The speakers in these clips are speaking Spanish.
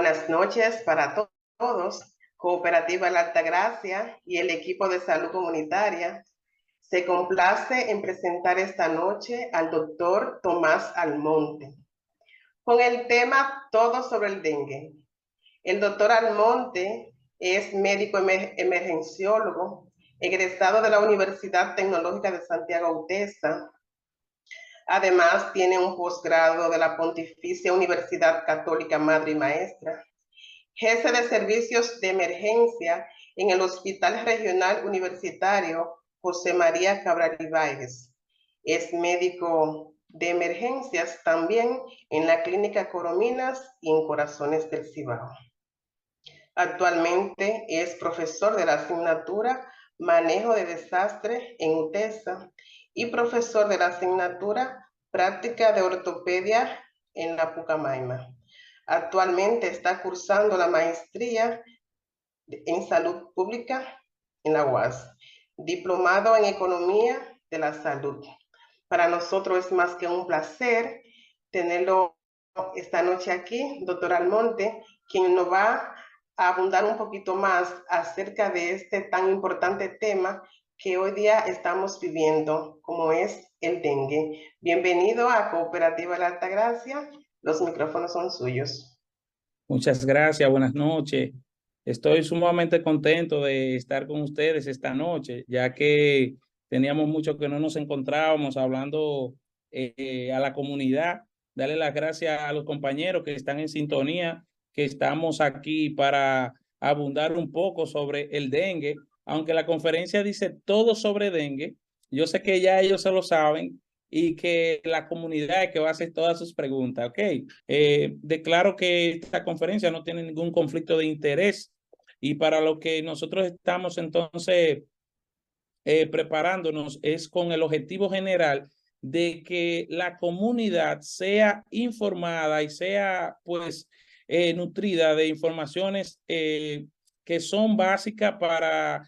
Buenas noches para todos. Cooperativa La Altagracia y el equipo de salud comunitaria se complace en presentar esta noche al doctor Tomás Almonte con el tema Todo sobre el dengue. El doctor Almonte es médico emergenciólogo, egresado de la Universidad Tecnológica de Santiago UTESA. Además, tiene un posgrado de la Pontificia Universidad Católica Madre y Maestra, jefe de servicios de emergencia en el Hospital Regional Universitario José María Cabral Ibáez. Es médico de emergencias también en la Clínica Corominas y en Corazones del Cibao. Actualmente es profesor de la asignatura Manejo de Desastres en UTESA y profesor de la asignatura Práctica de Ortopedia en la Pucamaima. Actualmente está cursando la maestría en Salud Pública en la UAS, diplomado en Economía de la Salud. Para nosotros es más que un placer tenerlo esta noche aquí, doctor Almonte, quien nos va a abundar un poquito más acerca de este tan importante tema que hoy día estamos viviendo, como es el dengue. Bienvenido a Cooperativa La Altagracia. Los micrófonos son suyos. Muchas gracias, buenas noches. Estoy sumamente contento de estar con ustedes esta noche, ya que teníamos mucho que no nos encontrábamos hablando a la comunidad. Darle las gracias a los compañeros que están en sintonía, que estamos aquí para abundar un poco sobre el dengue. Aunque la conferencia dice todo sobre dengue, yo sé que ya ellos se lo saben y que la comunidad es que va a hacer todas sus preguntas. Ok, declaro que esta conferencia no tiene ningún conflicto de interés y para lo que nosotros estamos entonces preparándonos es con el objetivo general de que la comunidad sea informada y sea pues nutrida de informaciones que son básicas para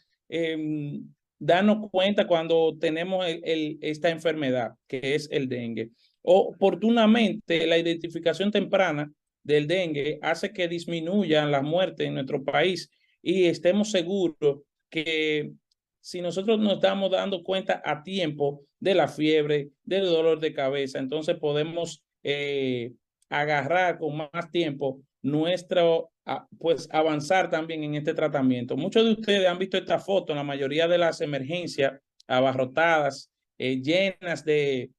darnos cuenta cuando tenemos esta enfermedad que es el dengue. Oportunamente, la identificación temprana del dengue hace que disminuyan las muertes en nuestro país y estemos seguros que si nosotros nos estamos dando cuenta a tiempo de la fiebre, del dolor de cabeza, entonces podemos agarrar con más tiempo nuestro, pues avanzar también en este tratamiento. Muchos de ustedes han visto esta foto en la mayoría de las emergencias abarrotadas, llenas de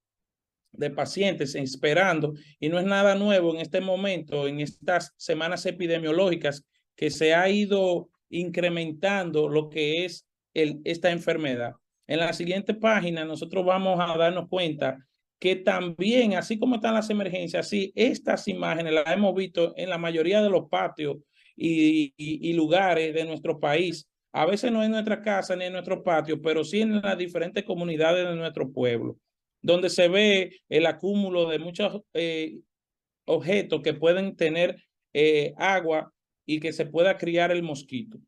pacientes esperando, y no es nada nuevo en este momento, en estas semanas epidemiológicas, que se ha ido incrementando lo que es esta enfermedad. En la siguiente página nosotros vamos a darnos cuenta que también, así como están las emergencias, así estas imágenes las hemos visto en la mayoría de los patios y lugares de nuestro país. A veces no en nuestra casa ni en nuestro patio, pero sí en las diferentes comunidades de nuestro pueblo, donde se ve el acúmulo de muchos objetos que pueden tener agua y que se pueda criar el mosquito.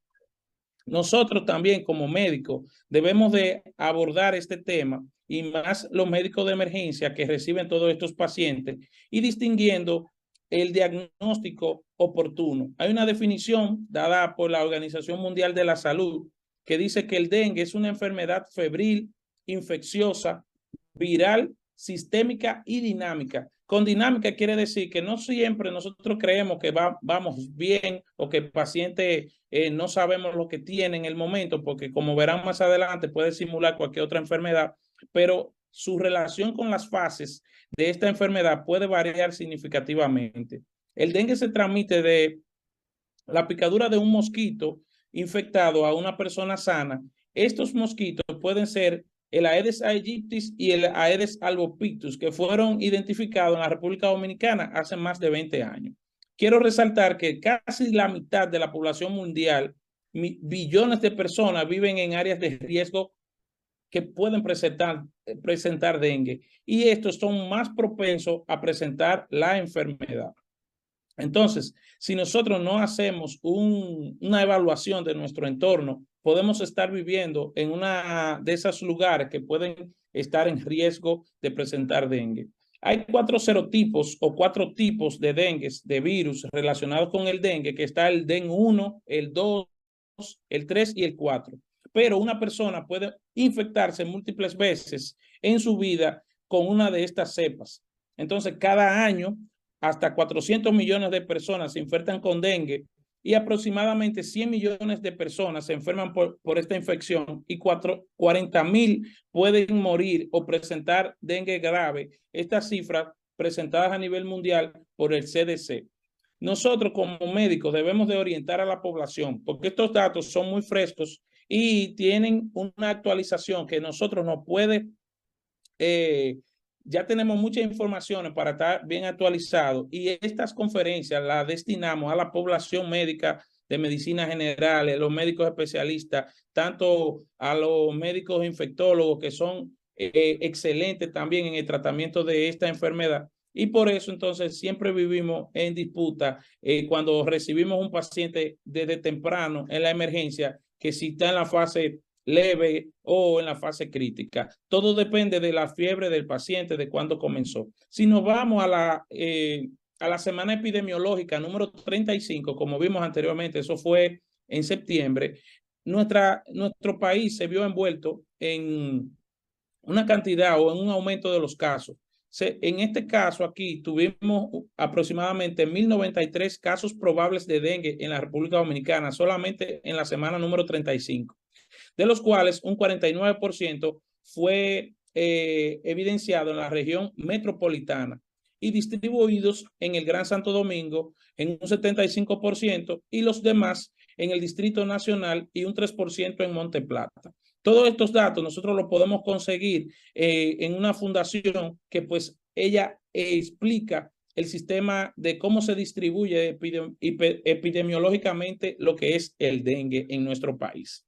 Nosotros también como médicos debemos de abordar este tema, y más los médicos de emergencia que reciben todos estos pacientes, y distinguiendo el diagnóstico oportuno. Hay una definición dada por la Organización Mundial de la Salud que dice que el dengue es una enfermedad febril, infecciosa, viral, sistémica y dinámica. Con dinámica quiere decir que no siempre nosotros creemos que vamos bien o que el paciente no sabemos lo que tiene en el momento, porque como verán más adelante puede simular cualquier otra enfermedad, pero su relación con las fases de esta enfermedad puede variar significativamente. El dengue se transmite de la picadura de un mosquito infectado a una persona sana. Estos mosquitos pueden ser el Aedes aegypti y el Aedes albopictus, que fueron identificados en la República Dominicana hace más de 20 años. Quiero resaltar que casi la mitad de la población mundial, billones de personas, viven en áreas de riesgo que pueden presentar dengue, y estos son más propensos a presentar la enfermedad. Entonces, si nosotros no hacemos una evaluación de nuestro entorno, podemos estar viviendo en una de esos lugares que pueden estar en riesgo de presentar dengue. Hay 4 serotipos o 4 tipos de dengue, de virus relacionados con el dengue, que está el DEN 1, el 2, el 3 y el 4. Pero una persona puede infectarse múltiples veces en su vida con una de estas cepas. Entonces, cada año, hasta 400 millones de personas se infectan con dengue y aproximadamente 100 millones de personas se enferman por esta infección y 40.000 pueden morir o presentar dengue grave. Estas cifras presentadas a nivel mundial por el CDC. Nosotros como médicos debemos de orientar a la población porque estos datos son muy frescos y tienen una actualización que nosotros nos puede ya tenemos muchas informaciones para estar bien actualizados y estas conferencias las destinamos a la población médica de medicina general, a los médicos especialistas, tanto a los médicos infectólogos que son excelentes también en el tratamiento de esta enfermedad. Y por eso entonces siempre vivimos en disputa cuando recibimos un paciente desde temprano en la emergencia, que si está en la fase leve o en la fase crítica. Todo depende de la fiebre del paciente, de cuándo comenzó. Si nos vamos a la semana epidemiológica número 35, como vimos anteriormente, eso fue en septiembre, nuestro país se vio envuelto en una cantidad o en un aumento de los casos. En este caso aquí tuvimos aproximadamente 1.093 casos probables de dengue en la República Dominicana, solamente en la semana número 35, de los cuales un 49% fue evidenciado en la región metropolitana y distribuidos en el Gran Santo Domingo en un 75% y los demás en el Distrito Nacional y un 3% en Monte Plata. Todos estos datos nosotros los podemos conseguir en una fundación que pues ella explica el sistema de cómo se distribuye epidemiológicamente lo que es el dengue en nuestro país.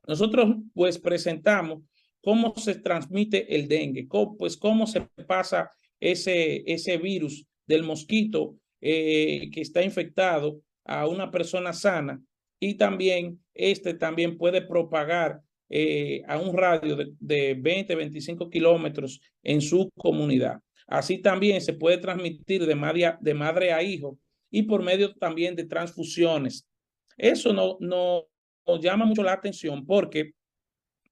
Nosotros pues presentamos cómo se transmite el dengue, cómo se pasa ese virus del mosquito que está infectado a una persona sana y también también puede propagar a un radio de 20, 25 kilómetros en su comunidad. Así también se puede transmitir de madre a hijo y por medio también de transfusiones. Eso no nos llama mucho la atención porque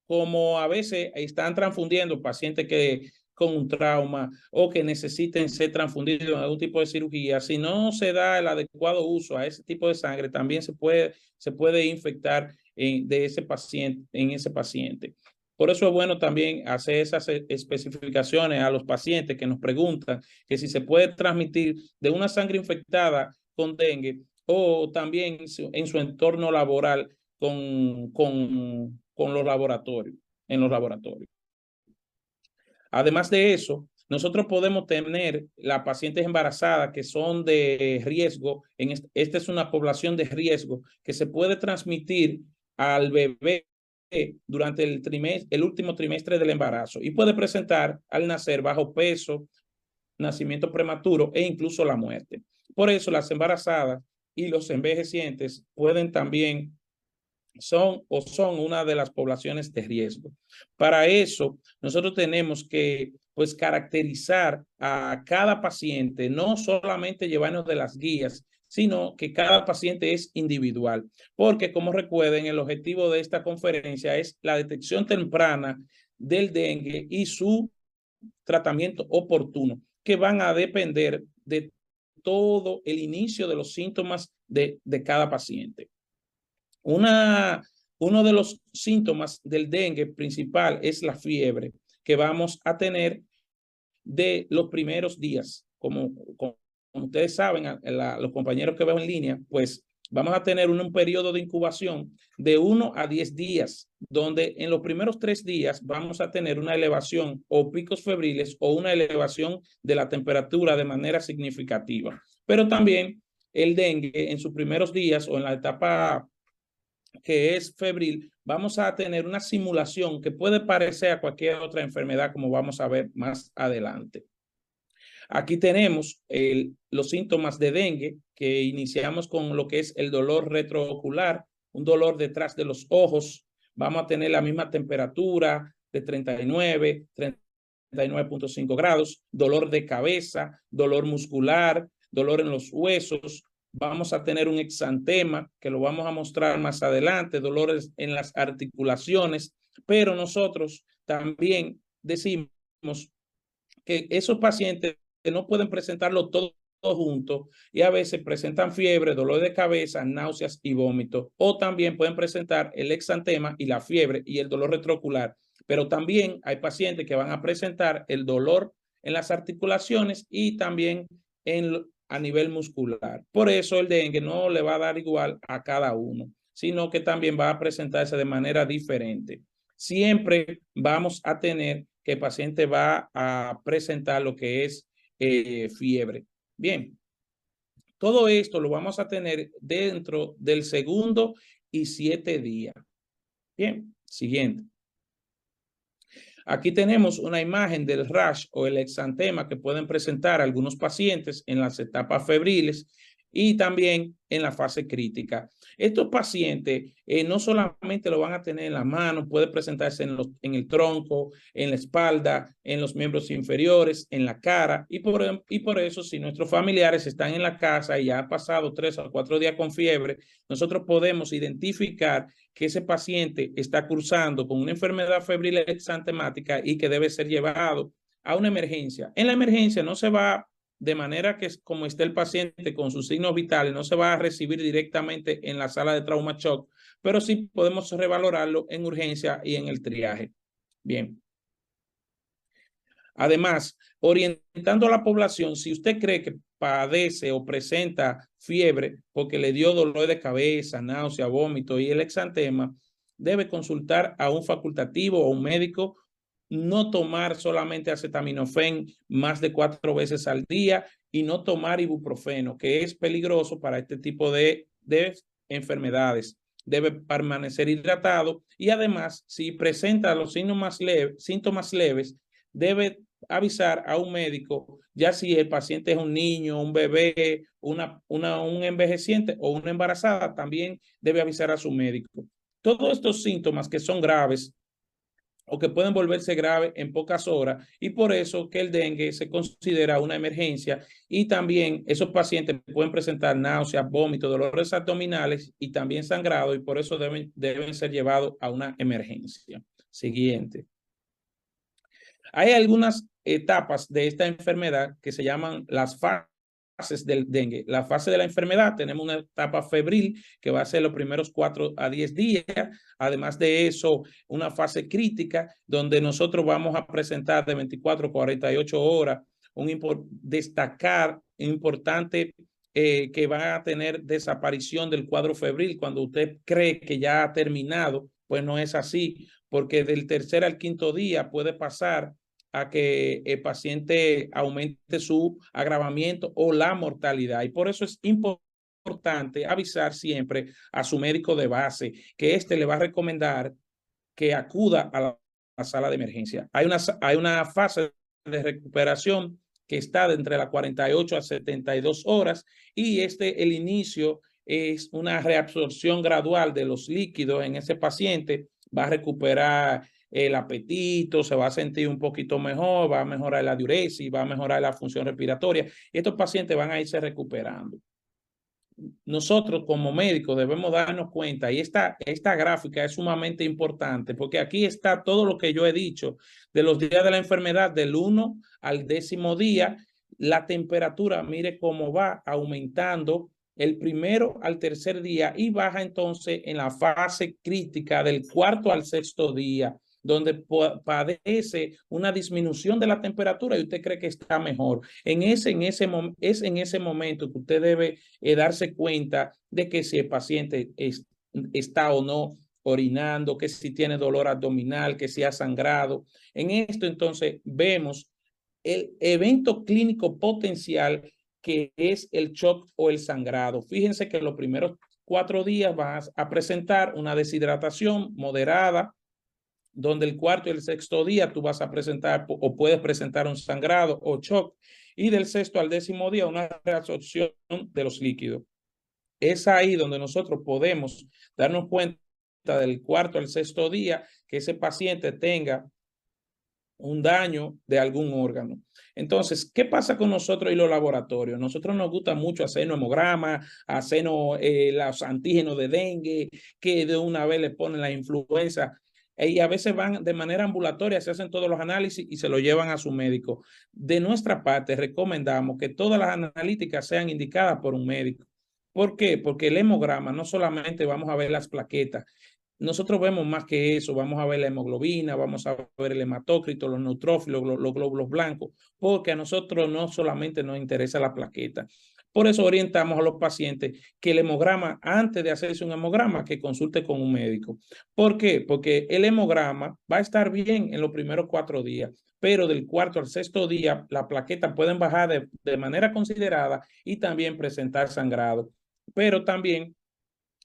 como a veces están transfundiendo pacientes que con un trauma o que necesiten ser transfundidos en algún tipo de cirugía, si no se da el adecuado uso a ese tipo de sangre, también se puede infectar de ese paciente, en ese paciente. Por eso es bueno también hacer esas especificaciones a los pacientes que nos preguntan que si se puede transmitir de una sangre infectada con dengue o también en su entorno laboral con los laboratorios, en los laboratorios. Además de eso, nosotros podemos tener las pacientes embarazadas que son de riesgo. Esta es una población de riesgo que se puede transmitir al bebé durante el último trimestre del embarazo y puede presentar al nacer bajo peso, nacimiento prematuro e incluso la muerte. Por eso las embarazadas y los envejecientes pueden también son una de las poblaciones de riesgo. Para eso, nosotros tenemos que pues caracterizar a cada paciente, no solamente llevarnos de las guías, sino que cada paciente es individual, porque como recuerden, el objetivo de esta conferencia es la detección temprana del dengue y su tratamiento oportuno, que van a depender de todo el inicio de los síntomas de cada paciente. Uno de los síntomas del dengue principal es la fiebre que vamos a tener de los primeros días. Como ustedes saben, los compañeros que veo en línea, pues vamos a tener un periodo de incubación de 1 a 10 días, donde en los primeros 3 días vamos a tener una elevación o picos febriles o una elevación de la temperatura de manera significativa. Pero también el dengue en sus primeros días o en la etapa que es febril, vamos a tener una simulación que puede parecer a cualquier otra enfermedad, como vamos a ver más adelante. Aquí tenemos los síntomas de dengue, que iniciamos con lo que es el dolor retroocular, un dolor detrás de los ojos. Vamos a tener la misma temperatura de 39, 39.5 grados, dolor de cabeza, dolor muscular, dolor en los huesos. Vamos a tener un exantema que lo vamos a mostrar más adelante, dolores en las articulaciones, pero nosotros también decimos que esos pacientes no pueden presentarlo todo juntos y a veces presentan fiebre, dolor de cabeza, náuseas y vómitos, o también pueden presentar el exantema y la fiebre y el dolor retroocular, pero también hay pacientes que van a presentar el dolor en las articulaciones y también a nivel muscular. Por eso el dengue no le va a dar igual a cada uno, sino que también va a presentarse de manera diferente. Siempre vamos a tener que el paciente va a presentar lo que es fiebre. Bien, todo esto lo vamos a tener dentro del segundo y 7 días. Bien, siguiente. Aquí tenemos una imagen del rash o el exantema que pueden presentar algunos pacientes en las etapas febriles y también en la fase crítica. Estos pacientes no solamente lo van a tener en la mano, puede presentarse en el tronco, en la espalda, en los miembros inferiores, en la cara, y por eso si nuestros familiares están en la casa y ya ha pasado 3 o 4 días con fiebre, nosotros podemos identificar que ese paciente está cursando con una enfermedad febril exantemática y que debe ser llevado a una emergencia. En la emergencia no se va de manera que como esté el paciente con sus signos vitales, no se va a recibir directamente en la sala de trauma shock, pero sí podemos revalorarlo en urgencia y en el triaje. Bien. Además, orientando a la población, si usted cree que padece o presenta fiebre porque le dio dolor de cabeza, náusea, vómito y el exantema, debe consultar a un facultativo o un médico, no tomar solamente acetaminofén más de 4 veces al día y no tomar ibuprofeno, que es peligroso para este tipo de enfermedades. Debe permanecer hidratado y además, si presenta los síntomas leves, debe avisar a un médico, ya si el paciente es un niño, un bebé, un envejeciente o una embarazada, también debe avisar a su médico. Todos estos síntomas que son graves o que pueden volverse graves en pocas horas y por eso que el dengue se considera una emergencia y también esos pacientes pueden presentar náuseas, vómitos, dolores abdominales y también sangrado y por eso deben ser llevados a una emergencia. Siguiente. Hay algunas etapas de esta enfermedad que se llaman las fases del dengue. La fase de la enfermedad, tenemos una etapa febril que va a ser los primeros 4 a 10 días. Además de eso, una fase crítica donde nosotros vamos a presentar de 24 a 48 horas destacar importante que va a tener desaparición del cuadro febril. Cuando usted cree que ya ha terminado, pues no es así, porque del tercer al quinto día puede pasar a que el paciente aumente su agravamiento o la mortalidad. Y por eso es importante avisar siempre a su médico de base que éste le va a recomendar que acuda a la sala de emergencia. Hay una fase de recuperación que está de entre las 48 a 72 horas y el inicio es una reabsorción gradual de los líquidos en ese paciente, va a recuperar el apetito, se va a sentir un poquito mejor, va a mejorar la diuresis, va a mejorar la función respiratoria y estos pacientes van a irse recuperando. Nosotros como médicos debemos darnos cuenta y esta gráfica es sumamente importante porque aquí está todo lo que yo he dicho de los días de la enfermedad del 1 al 10º día, la temperatura, mire cómo va aumentando el primero al tercer día y baja entonces en la fase crítica del 4º al 6º día, donde padece una disminución de la temperatura y usted cree que está mejor. Es en ese momento que usted debe darse cuenta de que si el paciente está o no orinando, que si tiene dolor abdominal, que si ha sangrado. En esto entonces vemos el evento clínico potencial que es el shock o el sangrado. Fíjense que los primeros 4 días vas a presentar una deshidratación moderada, donde el 4º y el 6º día tú vas a presentar o puedes presentar un sangrado o shock y del 6º al 10º día una reabsorción de los líquidos. Es ahí donde nosotros podemos darnos cuenta del 4º al 6º día que ese paciente tenga un daño de algún órgano. Entonces, ¿qué pasa con nosotros y los laboratorios? Nosotros nos gusta mucho hacernos hemogramas, hacernos los antígenos de dengue, que de una vez le ponen la influenza, y a veces van de manera ambulatoria, se hacen todos los análisis y se lo llevan a su médico. De nuestra parte, recomendamos que todas las analíticas sean indicadas por un médico. ¿Por qué? Porque el hemograma no solamente vamos a ver las plaquetas, nosotros vemos más que eso, vamos a ver la hemoglobina, vamos a ver el hematócrito, los neutrófilos, los glóbulos blancos, porque a nosotros no solamente nos interesa la plaqueta. Por eso orientamos a los pacientes que el hemograma, antes de hacerse un hemograma, que consulte con un médico. ¿Por qué? Porque el hemograma va a estar bien en los primeros 4 días, pero del cuarto al sexto día, las plaquetas pueden bajar de manera considerada y también presentar sangrado. Pero también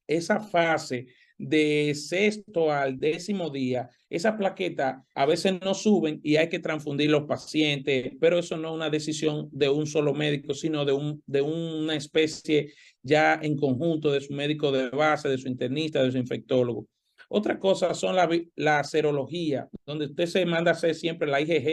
esa fase de sexto al 10º día, esa plaqueta a veces no suben y hay que transfundir los pacientes, pero eso no es una decisión de un solo médico, sino de una especie ya en conjunto de su médico de base, de su internista, de su infectólogo. Otra cosa son la serología, donde usted se manda a hacer siempre la IgG,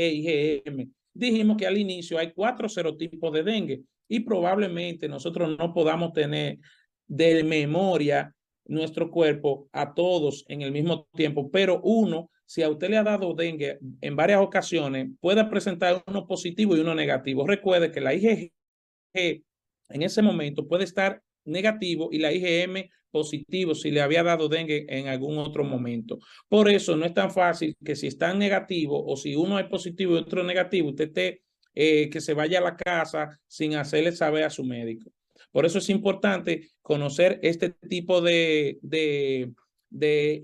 IgM. Dijimos que al inicio hay 4 serotipos de dengue y probablemente nosotros no podamos tener de memoria nuestro cuerpo a todos en el mismo tiempo, pero uno, si a usted le ha dado dengue en varias ocasiones, puede presentar uno positivo y uno negativo. Recuerde que la IgG en ese momento puede estar negativo y la IgM positivo si le había dado dengue en algún otro momento. Por eso no es tan fácil que si están negativos o si uno es positivo y otro negativo, usted esté que se vaya a la casa sin hacerle saber a su médico. Por eso es importante conocer este tipo de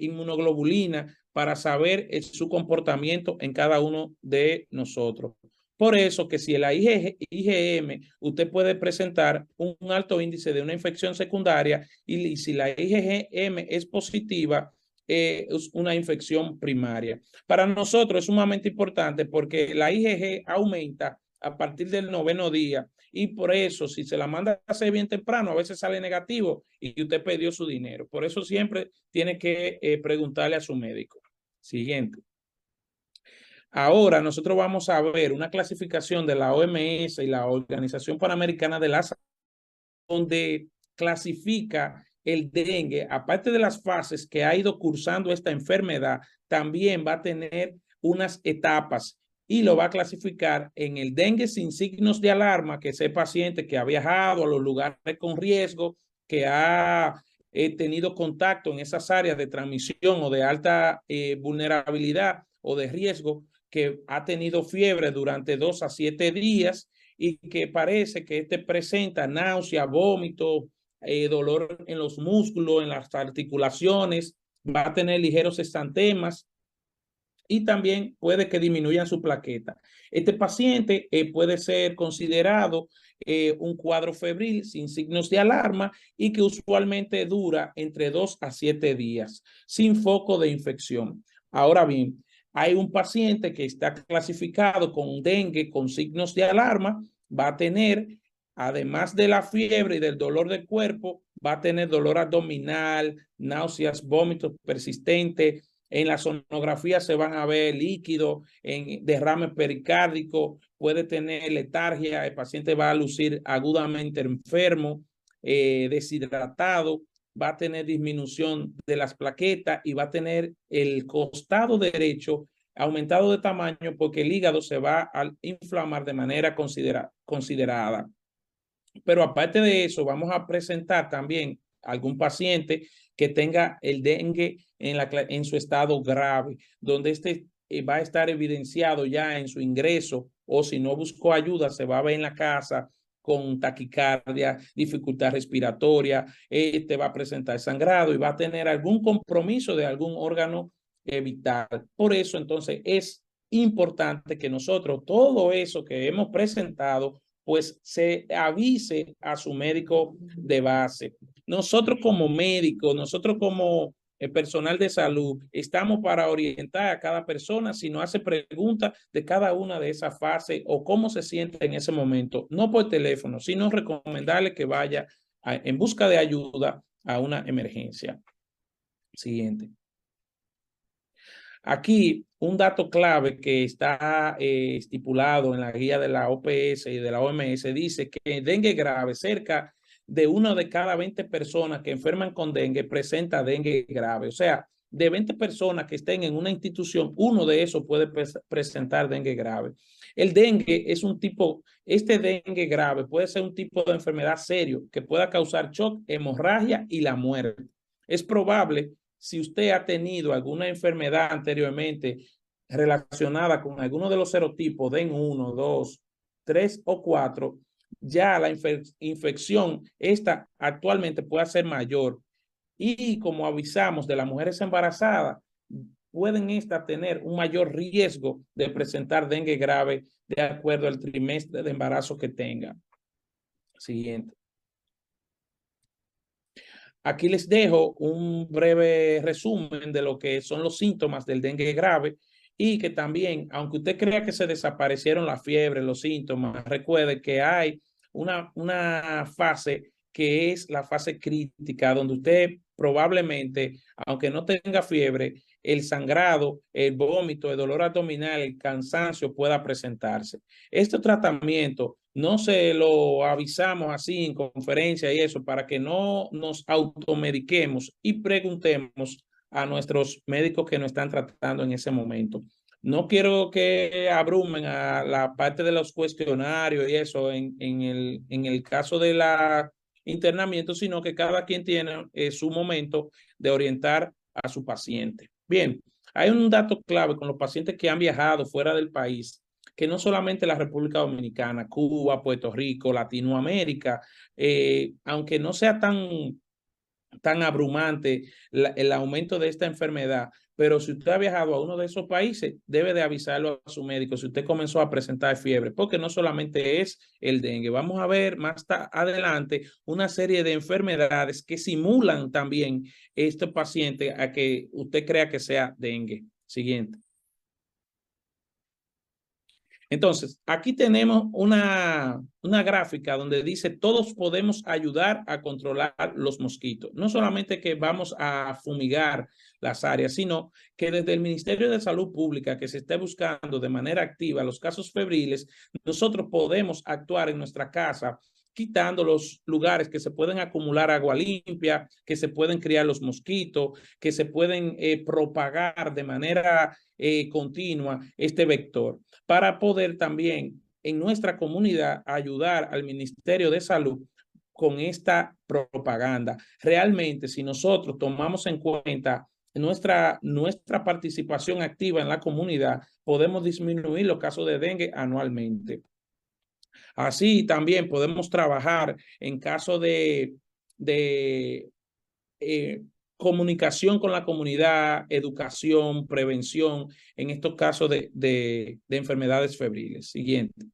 inmunoglobulina para saber su comportamiento en cada uno de nosotros. Por eso que si la IgM, usted puede presentar un alto índice de una infección secundaria y si la IgM es positiva, es una infección primaria. Para nosotros es sumamente importante porque la IgG aumenta a partir del 9º día y por eso si se la manda a hacer bien temprano a veces sale negativo y usted perdió su dinero. Por eso siempre tiene que preguntarle a su médico. Siguiente. Ahora nosotros vamos a ver una clasificación de la OMS y la Organización Panamericana de la Salud, donde clasifica el dengue, aparte de las fases que ha ido cursando esta enfermedad, también va a tener unas etapas y lo va a clasificar en el dengue sin signos de alarma, que ese paciente que ha viajado a los lugares con riesgo, que ha tenido contacto en esas áreas de transmisión o de alta vulnerabilidad o de riesgo, que ha tenido fiebre durante 2 a 7 días y que parece que presenta náusea, vómito, dolor en los músculos, en las articulaciones, va a tener ligeros exantemas y también puede que disminuyan su plaqueta. Este paciente puede ser considerado un cuadro febril sin signos de alarma y que usualmente dura entre 2 a 7 días, sin foco de infección. Ahora bien, hay un paciente que está clasificado con dengue con signos de alarma, va a tener, además de la fiebre y del dolor del cuerpo, va a tener dolor abdominal, náuseas, vómitos persistentes. En la sonografía se van a ver líquidos, en derrames pericárdicos, puede tener letargia, el paciente va a lucir agudamente enfermo, deshidratado, va a tener disminución de las plaquetas y va a tener el costado derecho aumentado de tamaño porque el hígado se va a inflamar de manera considerada. Pero aparte de eso, vamos a presentar también algún paciente que tenga el dengue en su estado grave, donde va a estar evidenciado ya en su ingreso o si no buscó ayuda, se va a ver en la casa con taquicardia, dificultad respiratoria, va a presentar sangrado y va a tener algún compromiso de algún órgano vital. Por eso entonces es importante que nosotros todo eso que hemos presentado pues se avise a su médico de base. Nosotros como médicos, nosotros como personal de salud, estamos para orientar a cada persona si nos hace preguntas de cada una de esas fases o cómo se siente en ese momento, no por teléfono, sino recomendarle que vaya en busca de ayuda a una emergencia. Siguiente. Aquí, un dato clave que está estipulado en la guía de la OPS y de la OMS dice que dengue grave, cerca de 1 de cada 20 personas que enferman con dengue presenta dengue grave. O sea, de 20 personas que estén en una institución, uno de esos puede presentar dengue grave. El dengue es un tipo, este dengue grave puede ser un tipo de enfermedad serio que pueda causar shock, hemorragia y la muerte. Es probable, si usted ha tenido alguna enfermedad anteriormente relacionada con alguno de los serotipos, DEN 1, 2, 3 o 4, ya la infección esta actualmente puede ser mayor. Y como avisamos de las mujeres embarazadas, pueden estas tener un mayor riesgo de presentar dengue grave de acuerdo al trimestre de embarazo que tenga. Siguiente. Aquí les dejo un breve resumen de lo que son los síntomas del dengue grave y que también, aunque usted crea que se desaparecieron la fiebre, los síntomas, recuerde que hay una fase que es la fase crítica, donde usted probablemente, aunque no tenga fiebre, el sangrado, el vómito, el dolor abdominal, el cansancio pueda presentarse. Este tratamiento no se lo avisamos así en conferencia y eso para que no nos automediquemos y preguntemos a nuestros médicos que nos están tratando en ese momento. No quiero que abrumen a la parte de los cuestionarios y eso en el caso de la internamiento, sino que cada quien tiene su momento de orientar a su paciente. Bien, hay un dato clave con los pacientes que han viajado fuera del país, que no solamente la República Dominicana, Cuba, Puerto Rico, Latinoamérica, aunque no sea tan abrumante el aumento de esta enfermedad, pero si usted ha viajado a uno de esos países, debe de avisarlo a su médico si usted comenzó a presentar fiebre, porque no solamente es el dengue. Vamos a ver más adelante una serie de enfermedades que simulan también este paciente a que usted crea que sea dengue. Siguiente. Entonces, aquí tenemos una gráfica donde dice todos podemos ayudar a controlar los mosquitos. No solamente que vamos a fumigar las áreas, sino que desde el Ministerio de Salud Pública, que se esté buscando de manera activa los casos febriles, nosotros podemos actuar en nuestra casa quitando los lugares que se pueden acumular agua limpia, que se pueden criar los mosquitos, que se pueden propagar de manera continua este vector, para poder también en nuestra comunidad ayudar al Ministerio de Salud con esta propaganda. Realmente, si nosotros tomamos en cuenta nuestra participación activa en la comunidad, podemos disminuir los casos de dengue anualmente. Así también podemos trabajar en caso de comunicación con la comunidad, educación, prevención en estos casos de enfermedades febriles. Siguiente.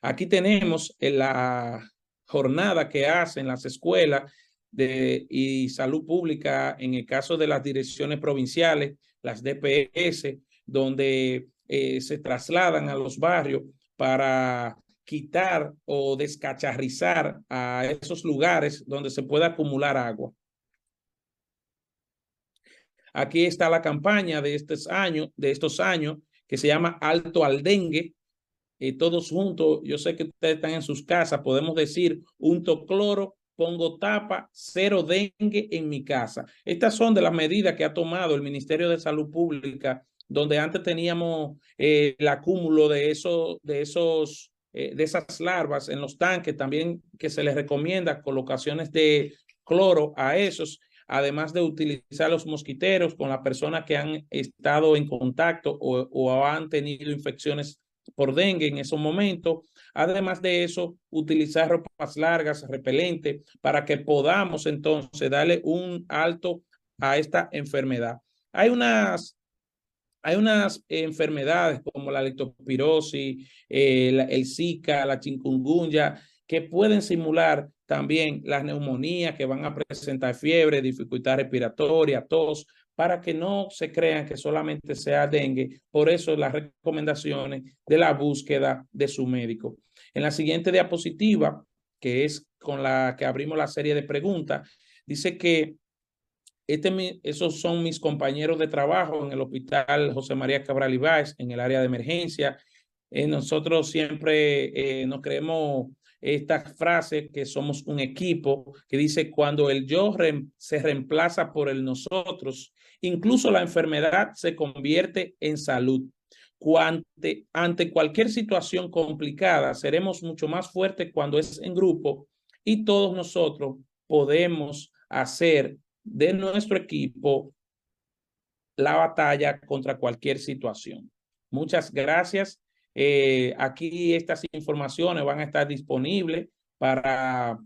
Aquí tenemos la jornada que hacen las escuelas y salud pública en el caso de las direcciones provinciales, las DPS, donde se trasladan a los barrios para quitar o descacharrizar a esos lugares donde se puede acumular agua. Aquí está la campaña de estos años que se llama Alto al Dengue. Todos juntos, yo sé que ustedes están en sus casas, podemos decir unto cloro, pongo tapa, cero dengue en mi casa. Estas son de las medidas que ha tomado el Ministerio de Salud Pública, donde antes teníamos el acúmulo de esas larvas en los tanques, también que se les recomienda colocaciones de cloro a esos, además de utilizar los mosquiteros con las personas que han estado en contacto o han tenido infecciones por dengue en esos momentos. Además de eso, utilizar ropas largas, repelentes, para que podamos entonces darle un alto a esta enfermedad. Hay unas enfermedades como la leptospirosis, el Zika, la chikungunya, que pueden simular también las neumonías, que van a presentar fiebre, dificultad respiratoria, tos, para que no se crean que solamente sea dengue. Por eso las recomendaciones de la búsqueda de su médico. En la siguiente diapositiva, que es con la que abrimos la serie de preguntas, dice que Esos son mis compañeros de trabajo en el Hospital José María Cabral Ibáez, en el área de emergencia. Nosotros siempre nos creemos esta frase que somos un equipo, que dice cuando el yo se reemplaza por el nosotros, incluso la enfermedad se convierte en salud. Ante cualquier situación complicada, seremos mucho más fuertes cuando es en grupo y todos nosotros podemos hacer de nuestro equipo la batalla contra cualquier situación. Muchas gracias. Aquí estas informaciones van a estar disponibles para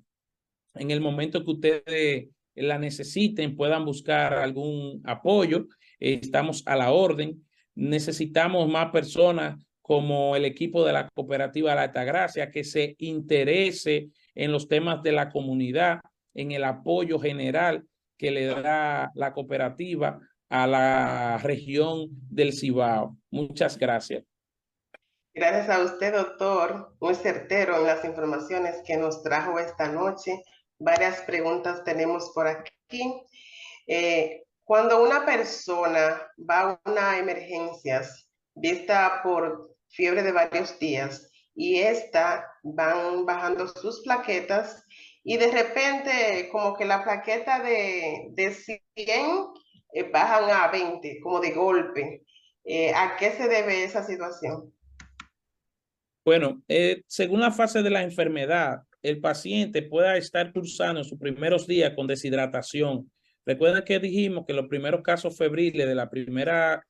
en el momento que ustedes la necesiten, puedan buscar algún apoyo. Estamos a la orden. Necesitamos más personas como el equipo de la cooperativa La Altagracia que se interese en los temas de la comunidad, en el apoyo general que le da la cooperativa a la región del Cibao. Muchas gracias. Gracias a usted, doctor, muy certero en las informaciones que nos trajo esta noche. Varias preguntas tenemos por aquí. Cuando una persona va a una emergencia vista por fiebre de varios días y esta van bajando sus plaquetas y de repente como que la plaqueta de 100 bajan a 20, como de golpe. ¿A qué se debe esa situación? Bueno, según la fase de la enfermedad, el paciente pueda estar cursando en sus primeros días con deshidratación. Recuerden que dijimos que los primeros casos febriles de la primera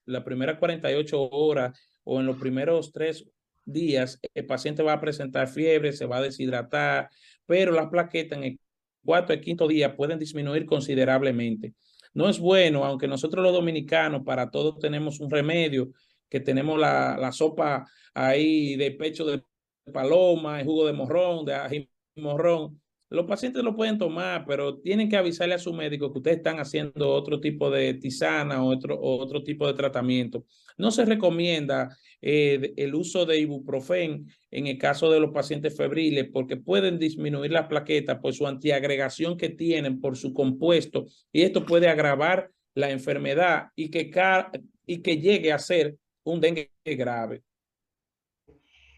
48 horas o en los primeros 3 días, el paciente va a presentar fiebre, se va a deshidratar, pero las plaquetas en el cuarto y quinto día pueden disminuir considerablemente. No es bueno, aunque nosotros los dominicanos para todos tenemos un remedio, que tenemos la sopa ahí de pecho de paloma, el jugo de morrón, de ají morrón. Los pacientes lo pueden tomar, pero tienen que avisarle a su médico que ustedes están haciendo otro tipo de tisana o otro tipo de tratamiento. No se recomienda el uso de ibuprofeno en el caso de los pacientes febriles porque pueden disminuir la plaqueta por su antiagregación que tienen, por su compuesto, y esto puede agravar la enfermedad y que llegue a ser un dengue grave.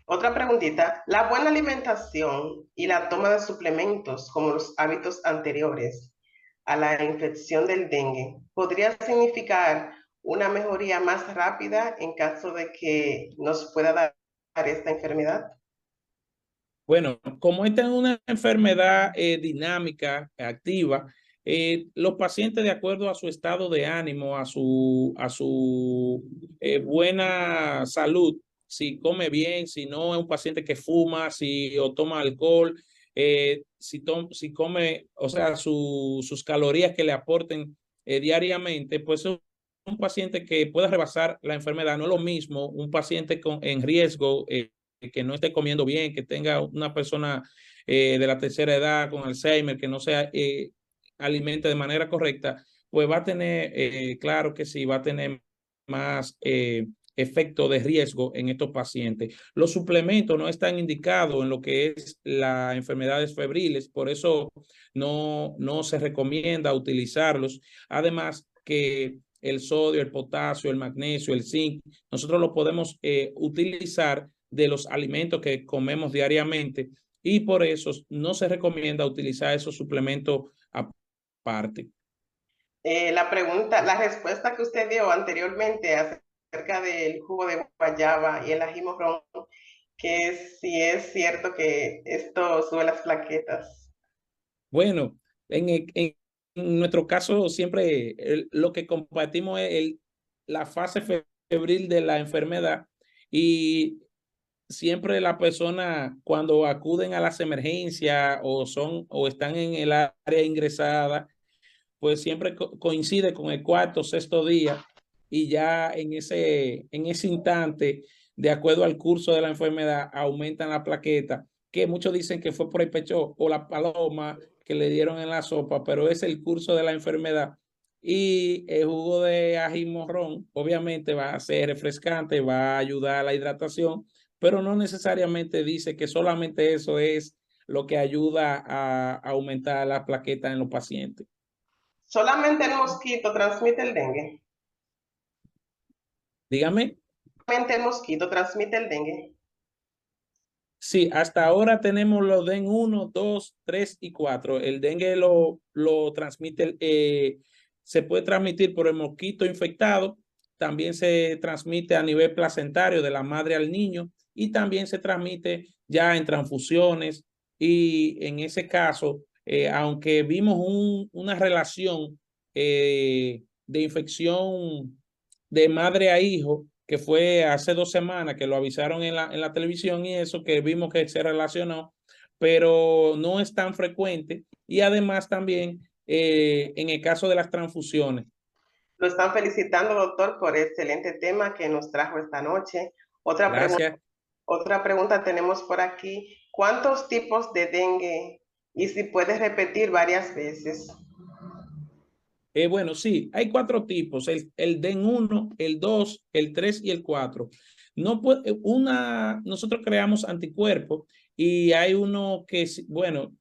Otra preguntita, la buena alimentación y la toma de suplementos como los hábitos anteriores a la infección del dengue podría significar una mejoría más rápida en caso de que nos pueda dar esta enfermedad. Bueno, como esta es una enfermedad dinámica, activa, los pacientes de acuerdo a su estado de ánimo, a su buena salud, si come bien, si no es un paciente que fuma, si o toma alcohol, si come, o sea, sus calorías que le aporten diariamente, pues es un paciente que puede rebasar la enfermedad. No es lo mismo un paciente en riesgo, que no esté comiendo bien, que tenga una persona de la tercera edad con Alzheimer, que no se alimente de manera correcta, pues va a tener, claro que sí, va a tener más efecto de riesgo en estos pacientes. Los suplementos no están indicados en lo que es las enfermedades febriles, por eso no se recomienda utilizarlos. Además que el sodio, el potasio, el magnesio, el zinc, nosotros lo podemos utilizar de los alimentos que comemos diariamente y por eso no se recomienda utilizar esos suplementos aparte. La respuesta que usted dio anteriormente acerca del jugo de guayaba y el ají morrón, que si es cierto que esto sube las plaquetas. Bueno, en nuestro caso siempre lo que compartimos es la fase febril de la enfermedad y siempre la persona cuando acuden a las emergencias o están en el área ingresada, pues siempre coincide con el cuarto o sexto día y ya en ese instante, de acuerdo al curso de la enfermedad, aumentan la plaqueta, que muchos dicen que fue por el pecho o la paloma que le dieron en la sopa, pero es el curso de la enfermedad. Y el jugo de ají morrón, obviamente va a ser refrescante, va a ayudar a la hidratación, pero no necesariamente dice que solamente eso es lo que ayuda a aumentar la plaqueta en los pacientes. ¿Solamente el mosquito transmite el dengue? Dígame. ¿Solamente el mosquito transmite el dengue? Sí, hasta ahora tenemos los DEN 1, 2, 3 y 4. El dengue lo transmite, se puede transmitir por el mosquito infectado, también se transmite a nivel placentario de la madre al niño y también se transmite ya en transfusiones y en ese caso, aunque vimos una relación de infección de madre a hijo, que fue hace 2 semanas que lo avisaron en la televisión y eso, que vimos que se relacionó, pero no es tan frecuente. Y además también en el caso de las transfusiones. Lo están felicitando, doctor, por el excelente tema que nos trajo esta noche. Otra pregunta, Gracias. otra pregunta tenemos por aquí. ¿Cuántos tipos de dengue? Y si puedes repetir varias veces. Bueno, sí, hay 4 tipos, el DEN 1, el 2, el 3 y el 4. No puede, nosotros creamos anticuerpos y hay uno que, bueno,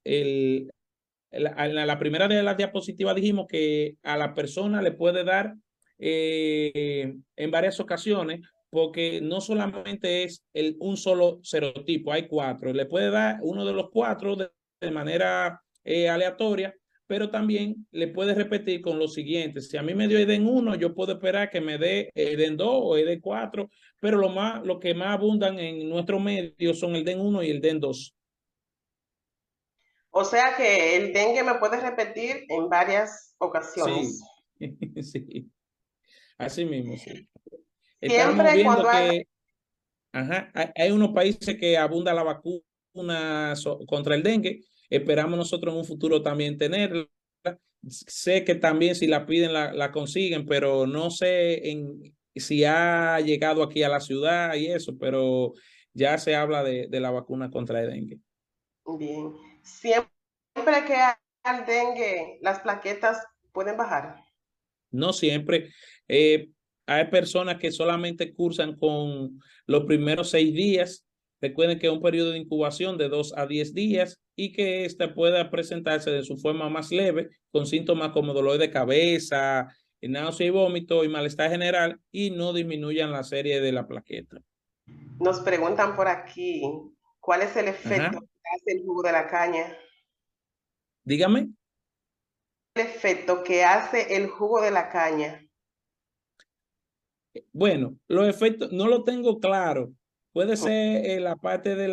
la primera de las diapositivas dijimos que a la persona le puede dar en varias ocasiones, porque no solamente es un solo serotipo, hay 4. Le puede dar uno de los 4 de manera aleatoria, pero también le puede repetir con los siguientes. Si a mí me dio EDEN 1, yo puedo esperar que me dé EDEN 2 o EDEN 4, pero lo que más abundan en nuestro medio son el DEN 1 y el DEN 2. O sea que el dengue me puede repetir en varias ocasiones. Sí, sí, así mismo, sí. Estamos Siempre cuando viendo hay, que ajá, hay unos países que abunda la vacuna contra el dengue. Esperamos nosotros en un futuro también tenerla. Sé que también si la piden la consiguen, pero no sé si ha llegado aquí a la ciudad y eso, pero ya se habla de la vacuna contra el dengue. bien, siempre que hay dengue, las plaquetas pueden bajar. No siempre. Eh, Hay personas que solamente cursan con los primeros 6 días. Recuerden que es un periodo de incubación de 2 a 10 días y que esta pueda presentarse de su forma más leve, con síntomas como dolor de cabeza, náusea y vómito y malestar general, y no disminuyan la serie de la plaqueta. Nos preguntan por aquí, ¿cuál es el Ajá. efecto que hace el jugo de la caña? Dígame. El efecto que hace el jugo de la caña. Bueno, los efectos no lo tengo claro. Puede ser la parte de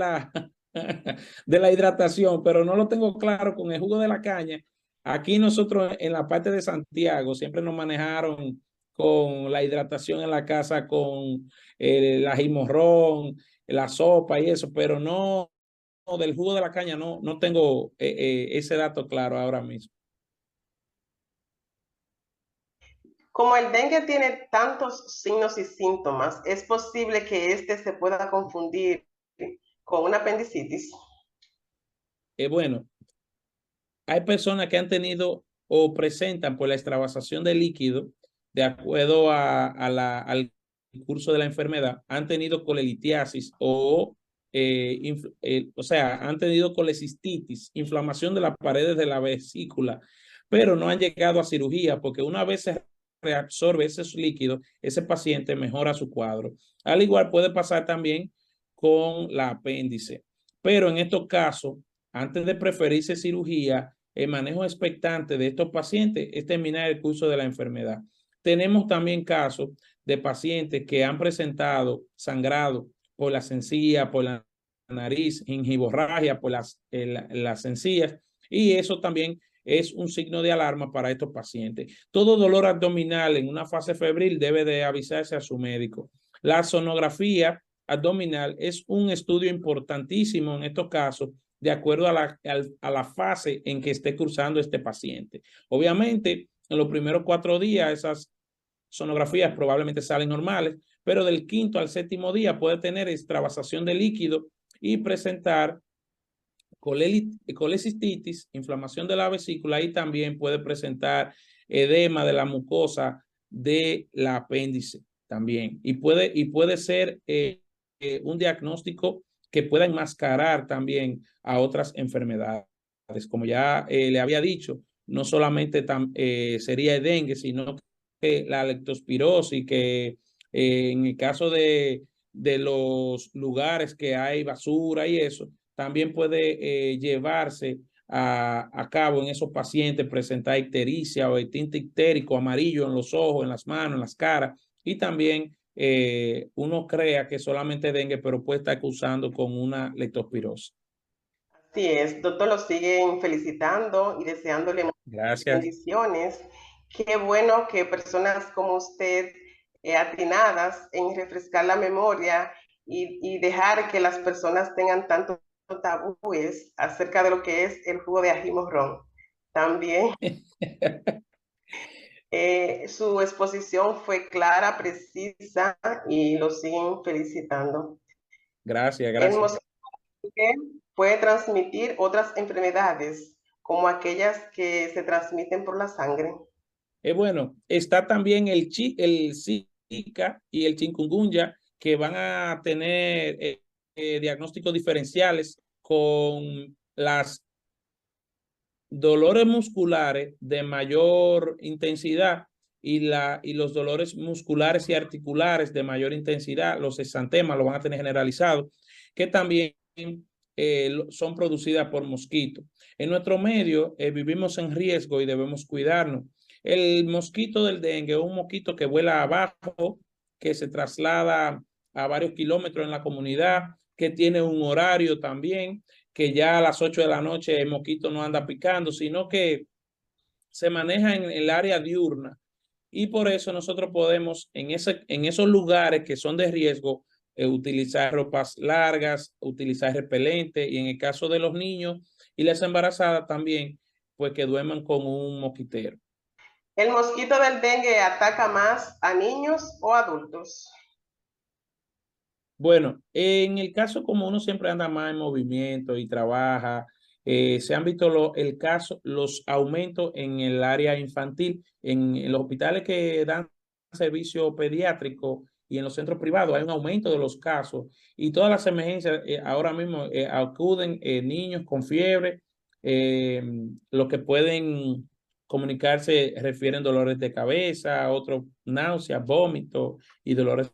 de la hidratación, pero no lo tengo claro con el jugo de la caña. Aquí nosotros en la parte de Santiago siempre nos manejaron con la hidratación en la casa con el ají morrón, la sopa y eso, pero no, del jugo de la caña no tengo ese dato claro ahora mismo. Como el dengue tiene tantos signos y síntomas, es posible que este se pueda confundir con una apendicitis. Bueno, hay personas que han tenido o presentan por la extravasación de líquido, de acuerdo al curso de la enfermedad, han tenido colelitiasis o sea, han tenido colecistitis, inflamación de las paredes de la vesícula, pero no han llegado a cirugía porque una vez se reabsorbe ese líquido, ese paciente mejora su cuadro. Al igual puede pasar también con la apéndice, pero en estos casos, antes de preferirse cirugía, el manejo expectante de estos pacientes es terminar el curso de la enfermedad. Tenemos también casos de pacientes que han presentado sangrado por las encías, por la nariz, gingivorragia por las encías, y eso también es un signo de alarma para estos pacientes. Todo dolor abdominal en una fase febril debe de avisarse a su médico. La sonografía abdominal es un estudio importantísimo en estos casos de acuerdo a la fase en que esté cursando este paciente. Obviamente, en los primeros 4 días esas sonografías probablemente salen normales, pero del quinto al séptimo día puede tener extravasación de líquido y presentar colecistitis, inflamación de la vesícula y también puede presentar edema de la mucosa de la apéndice también. Y puede ser un diagnóstico que pueda enmascarar también a otras enfermedades. Como ya le había dicho, no solamente sería el dengue, sino que la leptospirosis, que en el caso de los lugares que hay basura y eso, también puede llevarse a cabo en esos pacientes, presentar ictericia o el tinte ictérico amarillo en los ojos, en las manos, en las caras, y también uno crea que solamente dengue, pero puede estar causando con una leptospirosis. Así es, doctor, lo siguen felicitando y deseándole muchas Gracias. bendiciones. Qué bueno que personas como usted, atinadas en refrescar la memoria y dejar que las personas tengan tantos tabúes acerca de lo que es el jugo de ají morrón. También su exposición fue clara, precisa y lo siguen felicitando. Gracias, El gracias. mosquito puede transmitir otras enfermedades, como aquellas que se transmiten por la sangre. Bueno, está también el Zika y el chikungunya, que van a tener diagnósticos diferenciales con las dolores musculares de mayor intensidad y los dolores musculares y articulares de mayor intensidad, los exantemas lo van a tener generalizado, que también son producidas por mosquitos. En nuestro medio vivimos en riesgo y debemos cuidarnos. El mosquito del dengue es un mosquito que vuela abajo, que se traslada a varios kilómetros en la comunidad, que tiene un horario también, que ya a las 8 de la noche el mosquito no anda picando, sino que se maneja en el área diurna. Y por eso nosotros podemos en esos lugares que son de riesgo utilizar ropas largas, utilizar repelente y en el caso de los niños y las embarazadas también, pues que duerman con un mosquitero. ¿El mosquito del dengue ataca más a niños o adultos? Bueno, en el caso como uno siempre anda más en movimiento y trabaja, se han visto los aumentos en el área infantil, en los hospitales que dan servicio pediátrico y en los centros privados hay un aumento de los casos y todas las emergencias ahora mismo acuden niños con fiebre, eh, los que pueden comunicarse refieren dolores de cabeza, otros náuseas, vómitos y dolores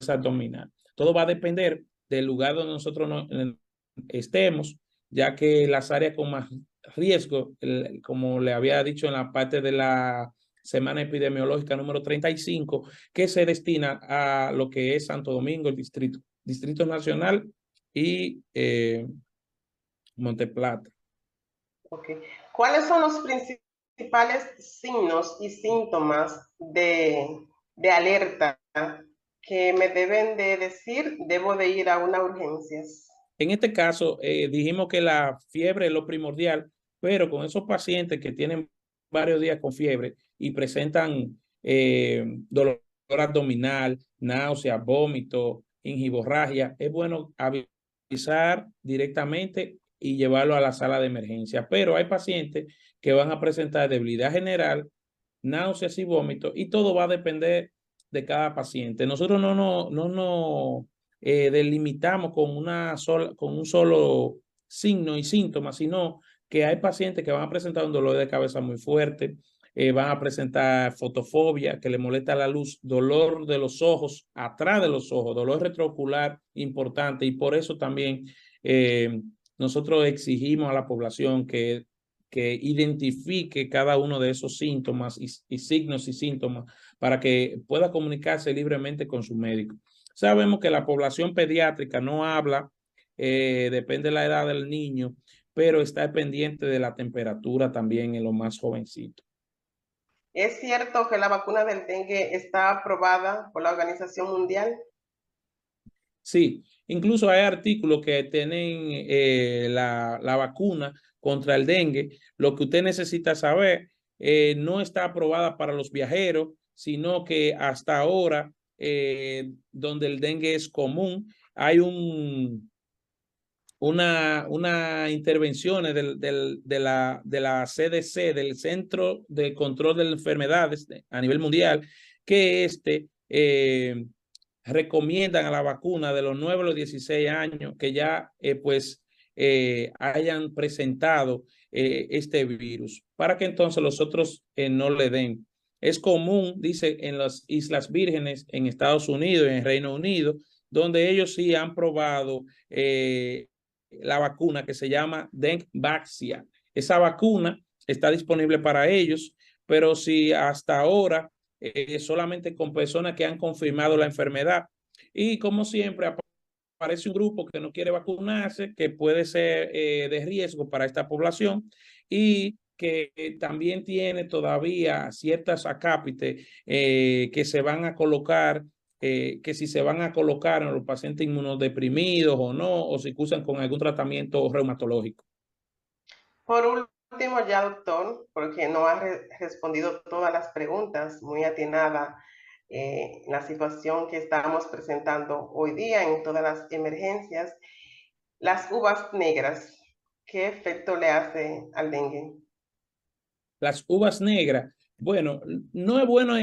abdominales. Todo va a depender del lugar donde nosotros estemos, ya que las áreas con más riesgo, como le había dicho en la parte de la semana epidemiológica número 35, que se destina a lo que es Santo Domingo, el Distrito Nacional y Monteplata. Okay. ¿Cuáles son los principales signos y síntomas de alerta que me deben de decir debo de ir a una urgencias? En este caso, dijimos que la fiebre es lo primordial, pero con esos pacientes que tienen varios días con fiebre y presentan dolor abdominal, náuseas, vómito, gingivorragia, es bueno avisar directamente y llevarlo a la sala de emergencia. Pero hay pacientes que van a presentar debilidad general, náuseas y vómitos, y todo va a depender de cada paciente. Nosotros no delimitamos con un solo signo y síntoma, sino que hay pacientes que van a presentar un dolor de cabeza muy fuerte, van a presentar fotofobia, que le molesta la luz, dolor de los ojos, atrás de los ojos, dolor retroocular importante, y por eso también nosotros exigimos a la población que identifique cada uno de esos síntomas y signos y síntomas para que pueda comunicarse libremente con su médico. Sabemos que la población pediátrica no habla, depende de la edad del niño, pero está pendiente de la temperatura también en los más jovencitos. ¿Es cierto que la vacuna del dengue está aprobada por la Organización Mundial? Sí, incluso hay artículos que tienen la vacuna contra el dengue. Lo que usted necesita saber no está aprobada para los viajeros, sino que hasta ahora, donde el dengue es común, hay una intervenciones de la CDC, del Centro de Control de Enfermedades a nivel mundial, que recomiendan a la vacuna de los 9 a los 16 años que ya hayan presentado este virus, para que entonces los otros no le den. Es común, dice, en las Islas Vírgenes, en Estados Unidos, en Reino Unido, donde ellos sí han probado la vacuna que se llama Dengvaxia. Esa vacuna está disponible para ellos, pero si hasta ahora solamente con personas que han confirmado la enfermedad. Y como siempre, aparece un grupo que no quiere vacunarse, que puede ser de riesgo para esta población y que también tiene todavía ciertas acápites que se van a colocar, que si se van a colocar en los pacientes inmunodeprimidos o no, o si cursan con algún tratamiento reumatológico. Por último, ya doctor, porque no ha respondido todas las preguntas, muy atinada la situación que estamos presentando hoy día en todas las emergencias. Las uvas negras, ¿qué efecto le hace al dengue? Las uvas negras, bueno, no es bueno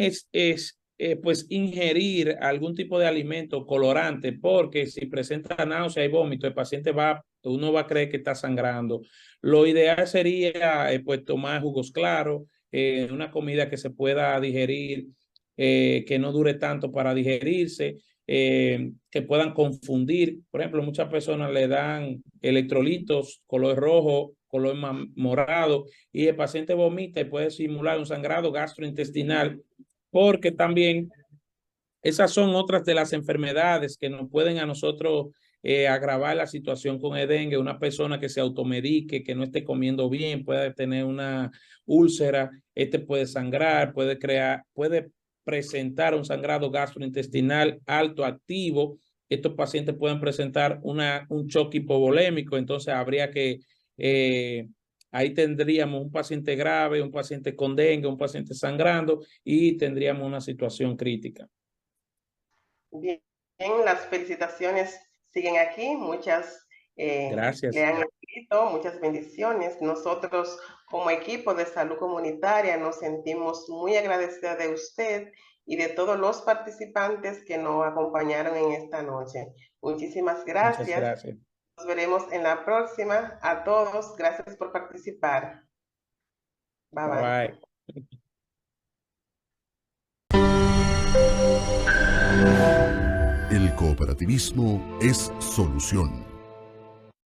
pues ingerir algún tipo de alimento colorante, porque si presenta náusea y vómito, el paciente uno va a creer que está sangrando. Lo ideal sería pues tomar jugos claros, una comida que se pueda digerir, que no dure tanto para digerirse, que puedan confundir. Por ejemplo, muchas personas le dan electrolitos color rojo, color morado, y el paciente vomita y puede simular un sangrado gastrointestinal, porque también esas son otras de las enfermedades que nos pueden a nosotros agravar la situación con el dengue. Una persona que se automedique, que no esté comiendo bien, puede tener una úlcera, puede sangrar, puede presentar un sangrado gastrointestinal alto activo. Estos pacientes pueden presentar un choque hipovolémico, entonces habría que ahí tendríamos un paciente grave, un paciente con dengue, un paciente sangrando y tendríamos una situación crítica. Bien, las felicitaciones siguen aquí, muchas le Gracias. han escrito, muchas bendiciones. Nosotros como equipo de salud comunitaria nos sentimos muy agradecidos de usted y de todos los participantes que nos acompañaron en esta noche. Muchísimas Muchas gracias. gracias. Nos veremos en la próxima. A todos, gracias por participar. Bye Bye bye. bye. El cooperativismo es solución.